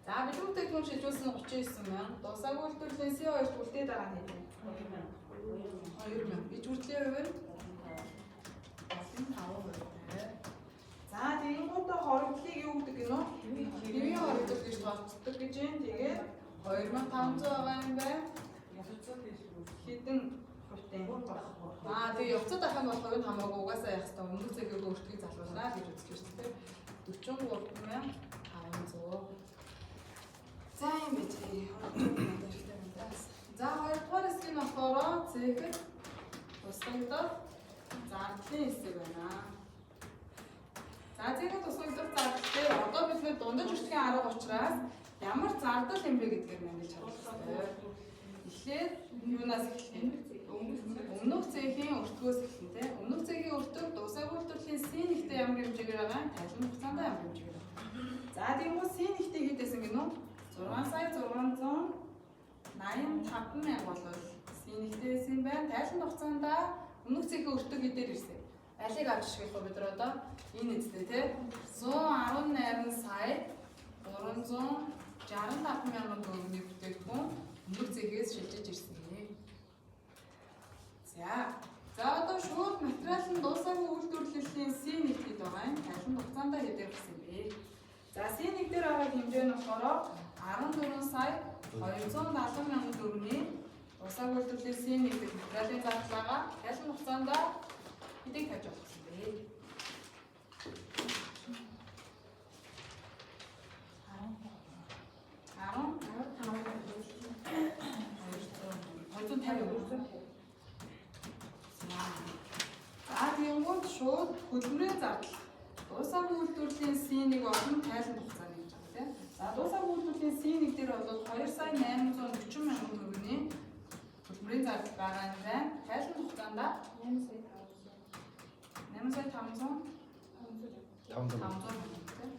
За бэлэн бүтээгдэхүүн шилжүүлсэн 39 мянга. Дуусаагүй үйлдвэрлэлийн C2-т үлдээд байгаа нь хэдэн? 2 мянга. Ижүүртлийн хувь нь 5%. За тэгэнгүүтээ хоригдлыг юу гэдэг гинөө? Хэвийн хоригдол гэж тооцдог гэж юм. Тэгээд 2500 байгаа юм байна. Хэдэн хувьтай? Тэгээ явцад ахын болох нь хамаагүй угаасаа яах вэ? Өмнөх цэгийг өөртгийг залруулнаа гэж үзэж шүү дээ. 43500. За юм бэ. За 2 дугаар хэсэг нь болохоор цэхэд тусгагдах зардлын хэсэг байна. За цэхэд тусгагдах зардал дээр одоо бид нэ дундаж өртгийн арга учраас ямар зардал юм бэ гэдгээр мэдлж харах хэрэгтэй. Тэгэхээр юунаас эхлэх вэ? Өмнөх цэгийн өртгөөс эхлэн тэ. Өмнөх цэгийн өртөг дуусаагүй үйлдвэрлэлийн C1-тэй ямар хэмжээгээр байгаа юм? Тайлбар хугацаанд ямар хэмжээгээр байна. За тийм үү C1-тэй хэдээсэн гинөө? 6 сая 685 мянга болвол C1-тэй байсан юм байна. Тайлбар хугацаанд өмнөх цэгийн өртөг хэдээр ирсэн? Алийг авч шигэх вэ бид нар одоо? Энэ эцтэй тэ. 118 сая 365 мянган төгрөгийн бүтээгдэхүүн өмнөх цэгээс шилжиж ирсэн юм. За одоо шууд материал нь дуусаагүй үйлдвэрлэлийн C1 хэд байгаа юм? Тайлбар хугацаанд хэдээр гэсэн бэ? За C1 дээр байгаа хэмжээ нь болохоор 14 сая 270 мянган төгрөгийн дуусаагүй үйлдвэрлэлийн C1 дэх материалын зардлага тайлбар хугацаанд хэдийг тавьж болох юм бэ? 250. За тэгэнгүүт шууд хөдөлмөрийн зардал. Дуусаагүй үйлдвэрлэлийн C1 болон тайлбар хугацааны гэж байна тийм. За дуусах үйлдвэрлэлийн C1 дээр бол 2 сая 840 мянган төгрөгийн төлбөрийн зардал байгаа юм байна. Тайлбар хугацаанд 8 сая 500 төгрөг.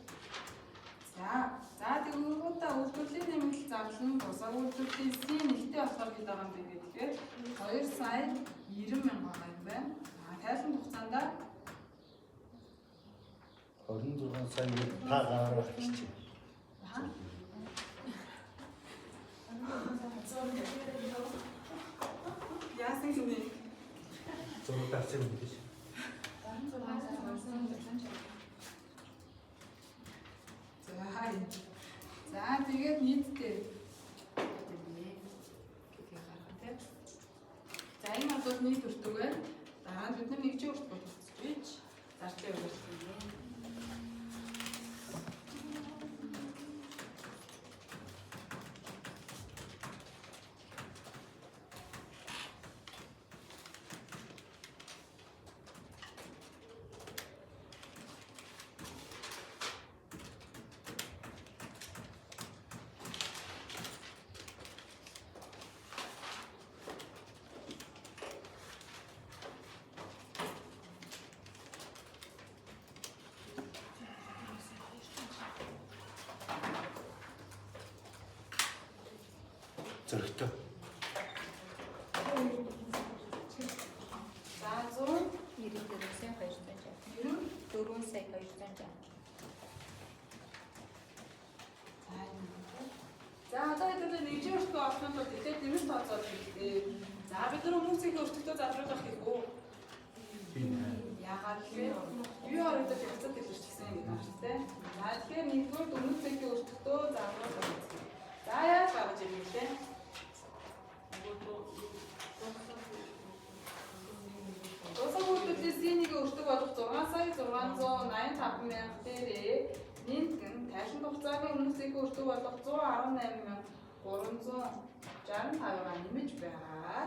За тэгвэл үйлдвэрлэлийн нэмэлт зардал нь дуусах үйлдвэрлэлийн C1-тэй болохоор хэд байгаа юм бэ гэхээр 2 сая 90 мянга байгаа юм байна. Тайлбар хугацаанд 26 сая та гарах гэж байна. Яасан юм бэ? Зураг тавьсан юм биш. За тэгээд нийтдээ за энэ бол нийт өртөг байна. Дараа нь бид нар нэгжийн өрт бодчихж бич зарчаа өгүүлсэн юм. Зөрөгтэй. За 100 94 сая 260. 4 сая 260. За одоо хэдүүлээ нэгжийн өртгөө олохын тулд ихтэй нэмэлт тооцоолж хэлээ. За бид нар хүмүүсийн өртөгтөө заржуулах гэх үү? Яагаад гэвэл бие оройдоо хязгаар дэлгэрчихсэн гэдэг байна шүү дээ. За тэгэхээр нэгдүгээр хүмүүсийн өртөгтөө заржуулах. За яаж гаргаж ирэх вэ? Дуусах үйлдвэрлэлийн C1-ийн өртөг болох 6 сая 685 мянга дээрээ нийтгэн тайлбар хугацаагийн хүмүүсийн өртөг болох 118,365-аар нэмэж байгаа.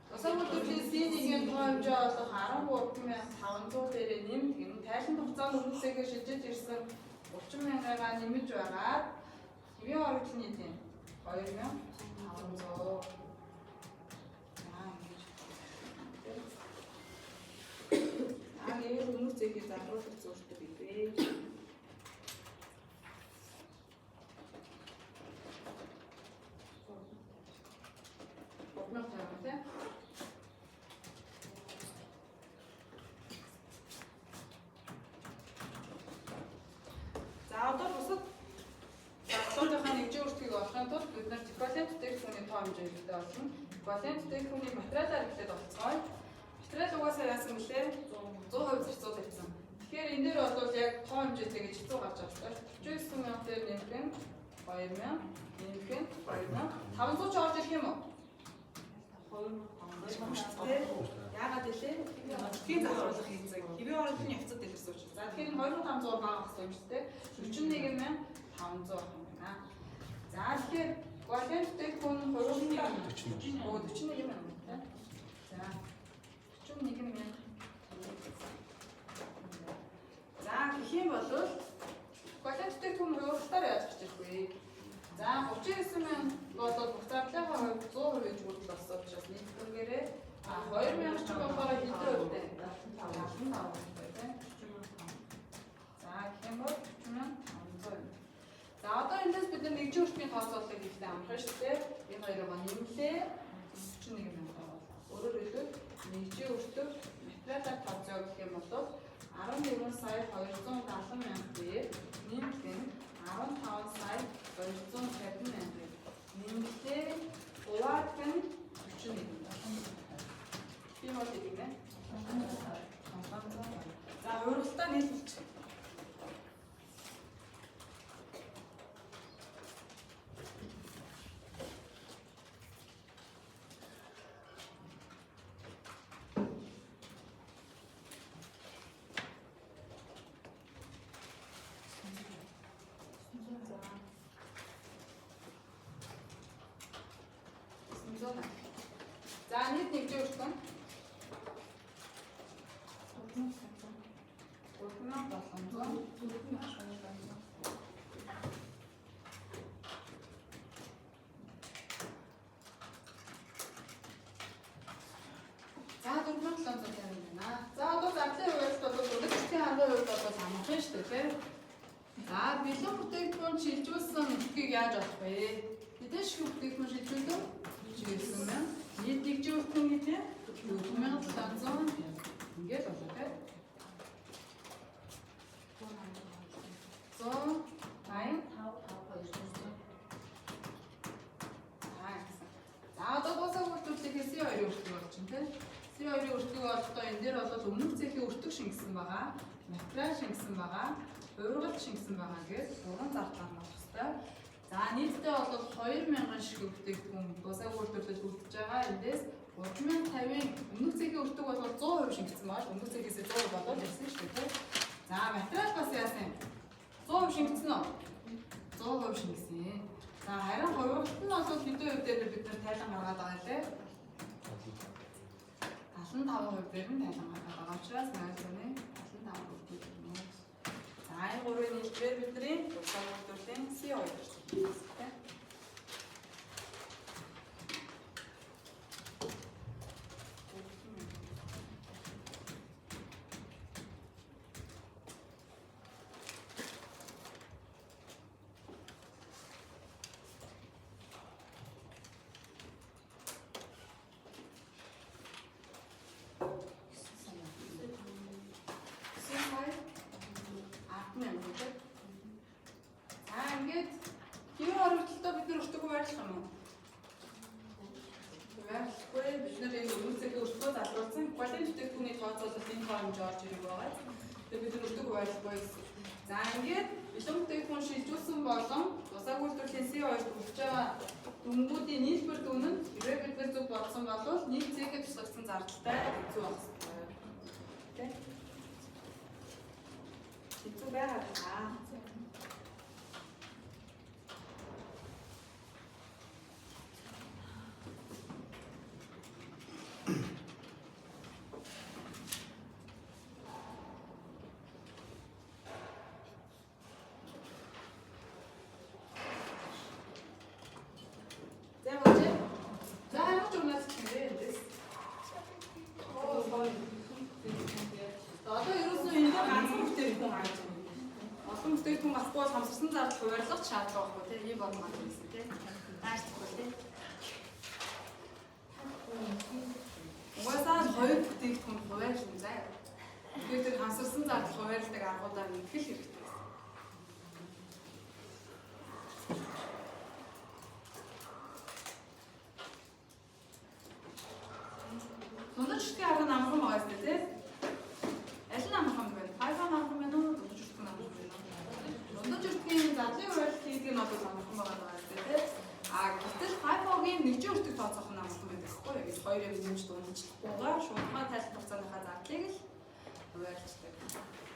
Дуусах үйлдвэрлэлийн C1-ийн тухай хэмжээ болох 13,500 дээрээ нэмгэн тайлбар хугацаанд хүмүүсийн шилжиж ирсэн 30,000-аар нэмэж байгаа. Хэвийн оролцоо нийт юм 2,500. Хүмүүсийг зарруулах зурдаг билээ. Богнох тавтай. За одоо бусад зардлуудынхаа нэгжийн өртгийг олохын тулд бид нар эквивалент бүтээгдэхүүний тоо хэмжээ хэрэгтэй болно. Эквивалент бүтээгдэхүүний материалаар ихлээд олцгоё. Материал угаасаа яасан бэлээ? 100% зарцуул тавьсан. Тэгэхээр энэ дээр бол яг тоо хэмжээтэй гэж хэцүү гарч байгаа. 49 мянга дээр нэмэх нь 2 мянга, нэмэх нь 2 мянга. 500 ч орж ирэх юм уу? 2 яагаад гэлээ? Хэвийн зарцуулах хийцэг. Хэвийн оролцооны явцад дэлгэрсэн учраас. За тэгэхээр 2500 байгаа гэсэн юм шүү дээ. 41500 ах юм байна. За тэгэхээр эквивалент бүтээгдэхүүн хурлаа 41 мянга. За 41 мянга. За гэх юм бол эквивалент бүтээгдэхүүн хурлаар яаж бичиж вэ? За 39 мянга бол бүх зардлынхаа хувьд 100% гэж бүрдэл болсон учраас нийт хөргээрээ 2000 ч болохоор хэдэн хувьтай? 75%. За гэх юм бол 40500. За одоо эндээс бид нэг нэгжийн өртгийн тооцоололыг хийхдээ амрах шүү дээ. Энэ хоёроо нэмлээ 41 мянга бол. Өөрөөр хэлбэл нэгжийн өртөг материалаар тооцоо гэх юм бол 14 сая 270 мянга дээр нэмэлт нь 15 сая 250 мянга. Нэмэлтээ хуваад нь 41 мянга. Би бол тийм ээ. За уралдаа нийлүүлчих. За нийт нэгжийн өртгөн 3700 За 4750 байна. За одоо зардлын хувьд бол өндөр зөрчлийн аргын хувьд бол амархан шүү дээ тийм. За бэлэн бүтээгдэхүүн шилжүүлсэн мөлхийг яаж олох вэ? Хэдэн шиг бүтээгдэхүүн шилжүүлсэн? 90000. Нийт дэгжүүлсэн гэдэг 4700 ингээд болоо тийм. 185 За одоо босоо бүрдүүлэхээс C2-ийн өртөг болчихно тийм. C2-ийн өртөг болохдоо энэ дээр бол өмнөх цэхийн өртөг шингэсэн байгаа, материал шингэсэн байгаа, ургалт шингэсэн байгаа гэж 3 зардлаар болох хэвээр. За нийтдээ бол 2000 шиг бүтээгдэхүүн босоо бүрдүүлэлт үлдэж байгаа. Эндээс 3050-ийн өмнөх цэхийн өртөг бол 100% шингэсэн байгаа. Өмнөх цэхээс 100% болоод ирсэн шүү дээ тийм. За материал бас яасан юм? 100% шингэсэн үү? 100% шингэсэн. За харин хувиргалт нь бол хэдэн хувь дээр бид нар тайлан гаргаад байгаа лээ? 75% дээр нь тайлан гаргаад байгаа учраас найзууны 75% дээр юм. За энэ гурвын нийлбэр бидний босоо бүрдүүлэлтийн C2 гэсэн. За ингээд бэлэн бүтээгдэхүүн шилжүүлсэн болон босоо бүрдүүлэлийн C2 хүрч байгаа дүнгуудын нийлбэр дүн нь хэрэг бид нар зөв бодсон бол нэг цэхэд туслагдсан зардалтай хэцүү байх хэрэгтэй. Тэ? Хэцүү байгаад байгаа. Шаардлага байхгүй тийм ийм бол маань гэсэн тийм нааш тэгвэл тийм угаасаа хоёр бүтээгдэхүүн хуваарлж юм заа. Тэгээд тэр хансарсан зардал хуваарлдаг аргуудаар нэгтгэх хэрэгтэй. Дундаж шүтгийн арга нь амархан байгаа юм тийм. Аль нь амархан бэ? Хайфан амархан байна уу? Дундаж шүтгийн амархан байна уу? Дундаж шүтгийн задлын хуваарлт хийдэг нь бол амархан байгаа тийм. Гэтэл хайфогийн нэгжийн өртөг тооцоох нь амархан байдаг байхгүй юу? Бид хоёр юм нэмж дундажлахгүйгээр шуурхай тайлбар хугацааныхаа зардлыг л хуваарлцдаг.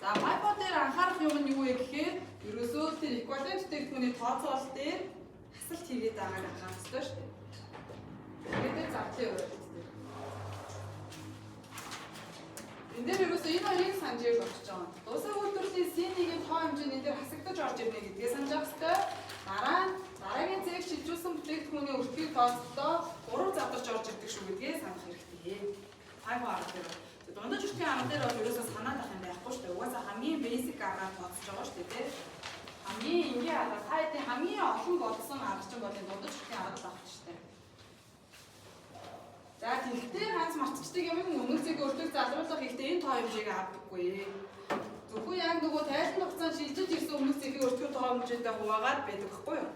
За хайфо дээр анхаарах юм нь юу вэ гэхээр ерөөсөө тэр эквивалент бүтээгдэхүүний тооцоолол дээр хасалт хийгээд байгааг анхаарах ёстой шүү дээ. Тэгээд зардлын хуваарлт дээр. Энд дээр ерөөсөө энэ хоёрыг санаж явж очиж байгаа. Дуусаа үйлдвэрлэлийн C1-ийн тоо хэмжээ энэ дээр хасагдаж орж ирнэ гэдгээ санаж авах ёстой. Дараагийн зээг шилжүүлсэн бүтээгдэхүүний өртгийг тооцохдоо 3 задарч орж ирдэг шүү гэдгээ санах хэрэгтэй. Хайфо арга дээр. Дундаж өртгийн арга дээр бол ерөөсөө санаад ах юм байхгүй шүү дээ. Угаасаа хамгийн basic аргаар тооцож байгаа шүү дээ. Хамгийн энгийн арга та хэдийн хамгийн олон бодсон арга чинь бол энэ дундаж өртгийн арга л авах шүү дээ. За тэгтээ ганц мартчихдаг юм өмнөх зэгийн өртөг залруулах ихтэй энэ тоо хэмжээг авдаггүй. Зөвхөн яг нөгөө тайлбар хугацаанд шилжиж ирсэн өмнөх зэгийн өртөг тоо хэмжээтэй хуваагаад байдаг байхгүй юу?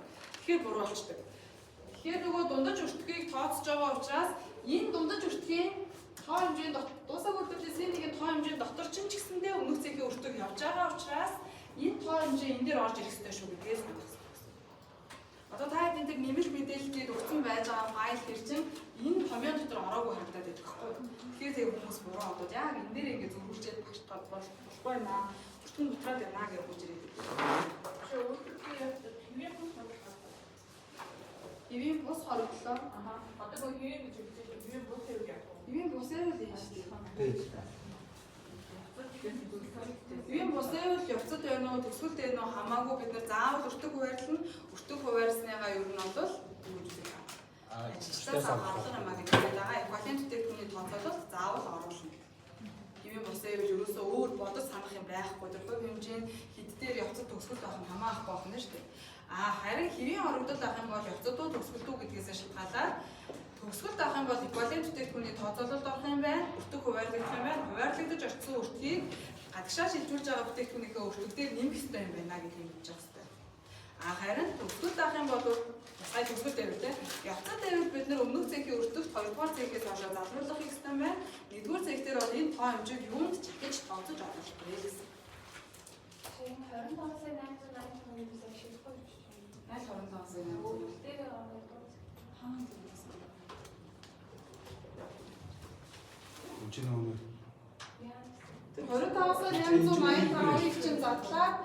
Тэгэхээр буруу болчдөг. Тэгэхээр нөгөө дундаж өртгийг тооцож байгаа учраас энэ дундаж өртгийн тоо хэмжээний дуусаа бүрдүүлсэн C1-ийн тоо хэмжээний дотор ч гэсэндээ өмнөх зэгийн өртөг явж байгаа учраас энэ тоо хэмжээ энэ дээр орж ирэх ёстой шүү гэдгээс санах хэрэгтэй. Одоо та хэд энэ нэмэлт мэдээллийг өгсөн байж байгаа файл хэр чинь энэ томьёо дотор ороогүй харагдаад байдаг байхгүй юу? Тэгэхээр тэг хүмүүс буруу одод яг энэ дээр ингэ зөвлөжээд багш тод болохгүй наа. Өртгөн дотроод байна гэж хэлж ирээд. Ивийн бус хоригдлоо. Одоо ивийн гэж хэлж ивийн бус хэрэг яах вэ? Ивийн бусээр л юм шүү дээ. Ивийн бусээр л явцад байна уу, төсвөлт байна уу хамаагүй бид нар заавал өртөг хуваарлна. Өртөг хуваарлсныгаа ер нь бол Ажлаас авах юм аа гэдэг байгаа. Эквивалент бүтээгдэхүүний тооцоололт заавал оруулна. Хэвийн бусаа явж ерөөсөө өөр бодож санах юм байхгүй. Тэр хувь хэмжээнд хэд дээр явцад төгсгөл байх нь хамаахгүй байна шүү дээ. Харин хэвийн орогдол авах юм бол явцад уу төгсгөл үү гэдгээс шалтгаалаад төгсгөлд авах юм бол эквивалент бүтээгдэхүүний тооцоололт орох юм байна. Өртөг хуваарлагдах юм байна. Хуваарлагдаж очсон өртгийг гадагшаа шилжүүлж байгаа бүтээгдэхүүнийхээ өртөгдөр нэмэх ёстой юм байна гэдгийг хэлж байгаа хэрэгтэй. Харин төгсгөлд авах юм бол сая төгсгөл дээр үү? Явцад дээр бид нэр өмнөх цэгийн өртөгт 2 дугаар цэгээс хойш залруулах хэрэгтэй байна. 1-р цэг дээр бол энэ тоо хэмжээг юунд чагтаж тооцож оруулах гэсэн. 25-аас 880 тонны бисаа шилжих гэж байна. 25-аас 8. Өөртөө хаана Үчиг өнөр. тэр 25-аас 885-ыг чинь задлаад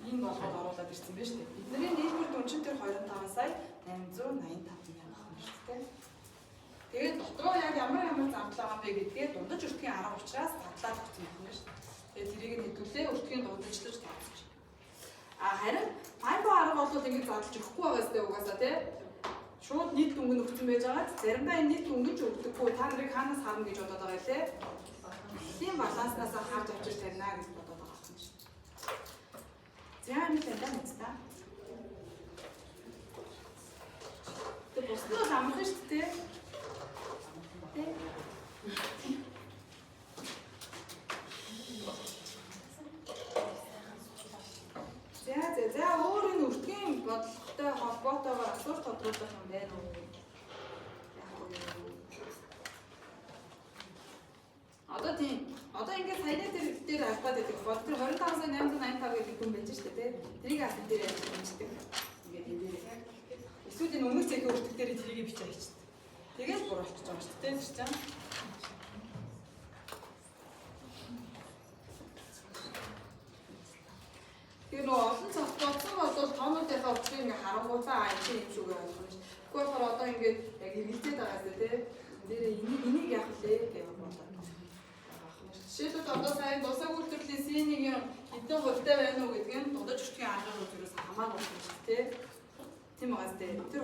энэ болгоод оруулаад ирсэн байна шүү дээ. Бидний нийтмэр дүнчин тэр 25 сая 885 мянга байна шүү дээ. Тэгээд дотроо яг ямар зардал байгаа юм бэ гэдгээ дундаж өртгийн арга учраас татлаад өгсөн юм байна шүү дээ. Тэгээд тэрийг нэдүүлээ өртгийн дундажлаж тооцож. Харин пайпо арга бол ингэж задлж өгөхгүй байгаа сте угаасаа тий. Шууд нийт дүнгийн өгсөн байж байгаа. Заримдаа энэ нийт дүнгийн ч өгдөггүй. Та нарыг хаанаас харна гэж бодоод байгаа лээ. Тийм баланснаас харж авчир тарина гэж бодоод байгаа юм шүү. За энэ тань мэдээ. Тэг босдоо амрах шүү дээ. Тэг. За өөр энэ өртгийн бодлоготой холбоотойгоор асуулт тодруулах юм байна уу? Одоо ингээд саяны дээр алдаад байдаг бол тэр 25,885 гэдэг хүн байж штэ тий. Тэрийг асуулт дээр яаж хэмждэг. Ингээд энэ дээр. Эсвэл энэ өмнөх цэгийн өртөг дээр тэрийг бичиж авчихдээ. Тэгэл буруулчих жоо штэ тий гэж чинь. Тэр нөө олон цаг бодсон бол тоонуудынхаа өчгийг ингээ харангуйтаа энэ юм шиг ойлгох юм ш. Тэгэхгүй болохоор одоо ингээд яг эргэлзээд байгаа зү тий. Тэр энийг яах вэ гэж бодлоо. Жишээлбэл одоо сайн дусаг үйлдвэрлэлийн синий хэдэн хувьтай байна уу гэдгийг дундаж өртгийн аргын үзүүрээс хамаагүй байна шүү дээ. Тийм байгаас дээ. Тэр